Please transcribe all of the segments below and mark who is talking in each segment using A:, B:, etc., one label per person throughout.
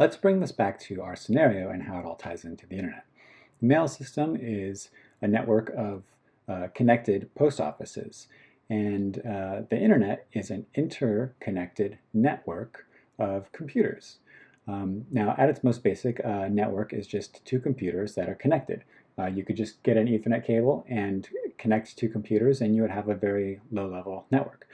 A: Let's bring this back to our scenario and how it all ties into the internet. The mail system is a network of connected post offices, and the internet is an interconnected network of computers. Now, at its most basic, a network is just two computers that are connected. You could just get an Ethernet cable and connect two computers, and you would have a very low-level network.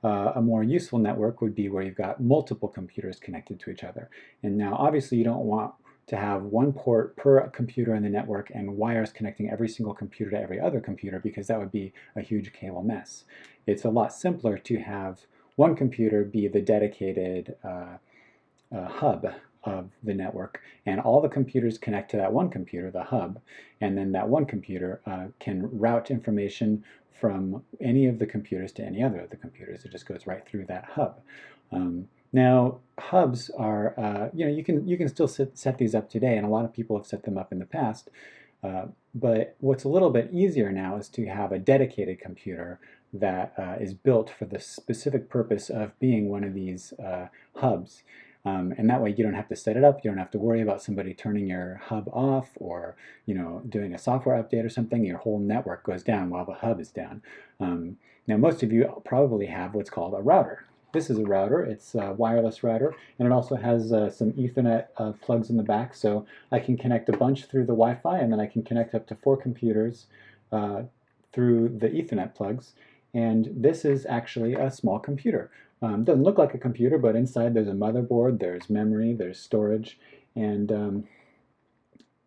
A: A more useful network would be where you've got multiple computers connected to each other. And now, obviously, you don't want to have one port per computer in the network and wires connecting every single computer to every other computer, because that would be a huge cable mess. It's a lot simpler to have one computer be the dedicated hub of the network, and all the computers connect to that one computer, the hub, and then that one computer can route information from any of the computers to any other of the computers. It just goes right through that hub. Now, hubs are, you can still set these up today, and a lot of people have set them up in the past. But what's a little bit easier now is to have a dedicated computer that is built for the specific purpose of being one of these hubs. And that way you don't have to set it up, you don't have to worry about somebody turning your hub off or doing a software update or something. Your whole network goes down while the hub is down. Now most of you probably have what's called a router. This is a router, it's a wireless router, and it also has some Ethernet plugs in the back, so I can connect a bunch through the Wi-Fi, and then I can connect up to 4 computers through the Ethernet plugs. And this is actually a small computer. Doesn't look like a computer, but inside there's a motherboard, there's memory, there's storage, and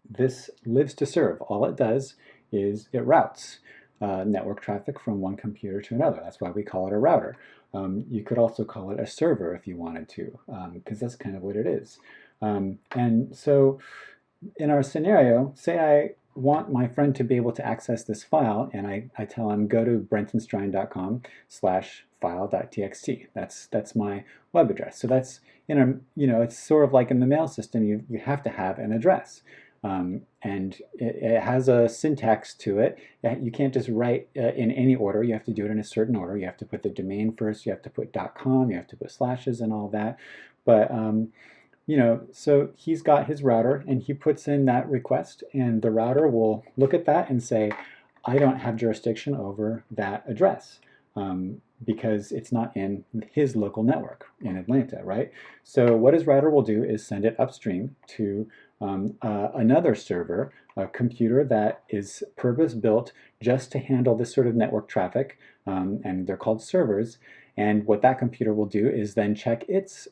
A: this lives to serve. All it does is it routes network traffic from one computer to another. That's why we call it a router. You could also call it a server if you wanted to, because that's kind of what it is. And so in our scenario, say I want my friend to be able to access this file, and I tell him go to brentonstrine.com/file.txt. That's my web address. So that's it's sort of like in the mail system, you have to have an address. And it has a syntax to it. You can't just write in any order. You have to do it in a certain order. You have to put the domain first. You have to put .com. You have to put slashes and all that. But so he's got his router, and he puts in that request, and the router will look at that and say, I don't have jurisdiction over that address because it's not in his local network in Atlanta, right? So what his router will do is send it upstream to another server, a computer that is purpose-built just to handle this sort of network traffic, and they're called servers. And what that computer will do is then check its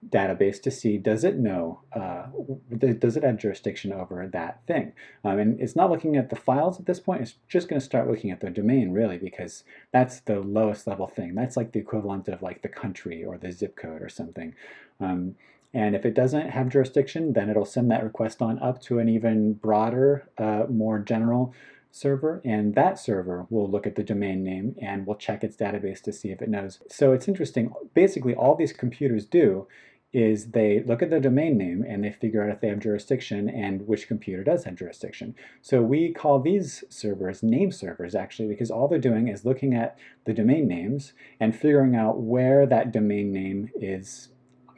A: database to see, does it know, does it have jurisdiction over that thing? And it's not looking at the files at this point, it's just going to start looking at the domain, really, because that's the lowest level thing. That's like the equivalent of like the country or the zip code or something. And if it doesn't have jurisdiction, then it'll send that request on up to an even broader, more general server, and that server will look at the domain name and will check its database to see if it knows. So it's interesting, basically all these computers do is they look at the domain name and they figure out if they have jurisdiction and which computer does have jurisdiction. So we call these servers name servers, actually, because all they're doing is looking at the domain names and figuring out where that domain name is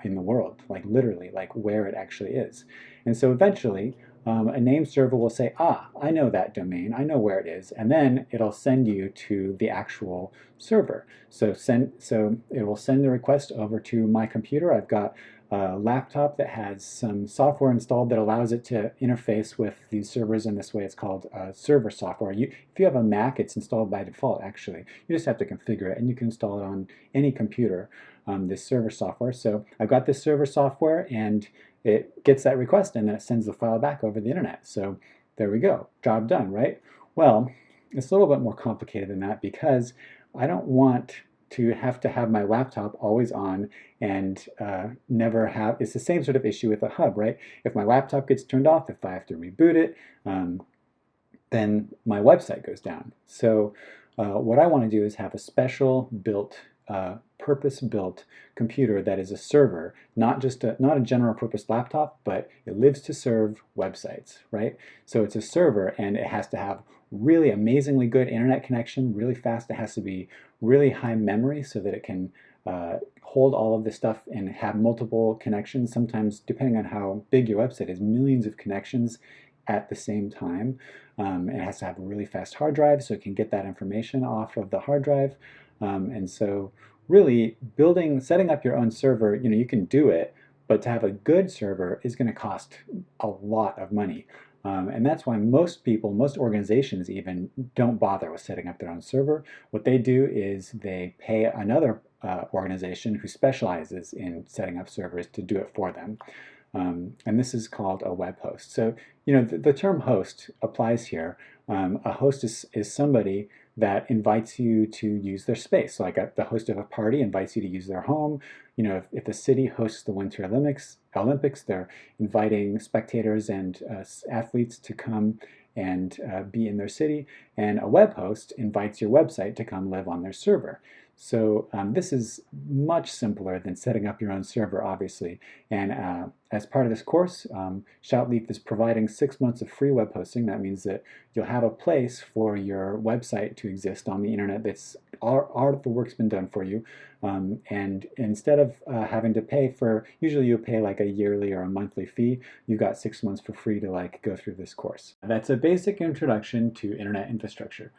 A: in the world, like literally, like where it actually is. And so eventually a name server will say, I know that domain, I know where it is, and then it'll send you to the actual server. So it will send the request over to my computer. I've got a laptop that has some software installed that allows it to interface with these servers in this way. It's called server software. If you have a Mac, it's installed by default, actually. You just have to configure it, and you can install it on any computer, this server software. So I've got this server software, and it gets that request, and then it sends the file back over the internet. So there we go, job done, right? Well, it's a little bit more complicated than that, because I don't want to have my laptop always on and never have, it's the same sort of issue with a hub, right? If my laptop gets turned off, if I have to reboot it, then my website goes down. So what I want to do is have a special built, purpose-built computer that is a server, not a general purpose laptop, but it lives to serve websites, right? So it's a server, and it has to have really amazingly good internet connection, really fast. It has to be really high memory so that it can hold all of this stuff and have multiple connections. Sometimes, depending on how big your website is, millions of connections at the same time. It has to have a really fast hard drive so it can get that information off of the hard drive. And so really setting up your own server, you can do it, but to have a good server is going to cost a lot of money. And that's why most people, most organizations even, don't bother with setting up their own server. What they do is they pay another organization who specializes in setting up servers to do it for them. And this is called a web host. So, the term host applies here. A host is somebody that invites you to use their space. So like the host of a party invites you to use their home. If the city hosts the Winter Olympics, they're inviting spectators and athletes to come and be in their city. And a web host invites your website to come live on their server. So this is much simpler than setting up your own server, obviously. And as part of this course, Shoutleaf is providing 6 months of free web hosting. That means that you'll have a place for your website to exist on the internet that's all of the work's been done for you. And instead of having to pay usually you pay like a yearly or a monthly fee, you've got 6 months for free to go through this course. That's a basic introduction to internet infrastructure.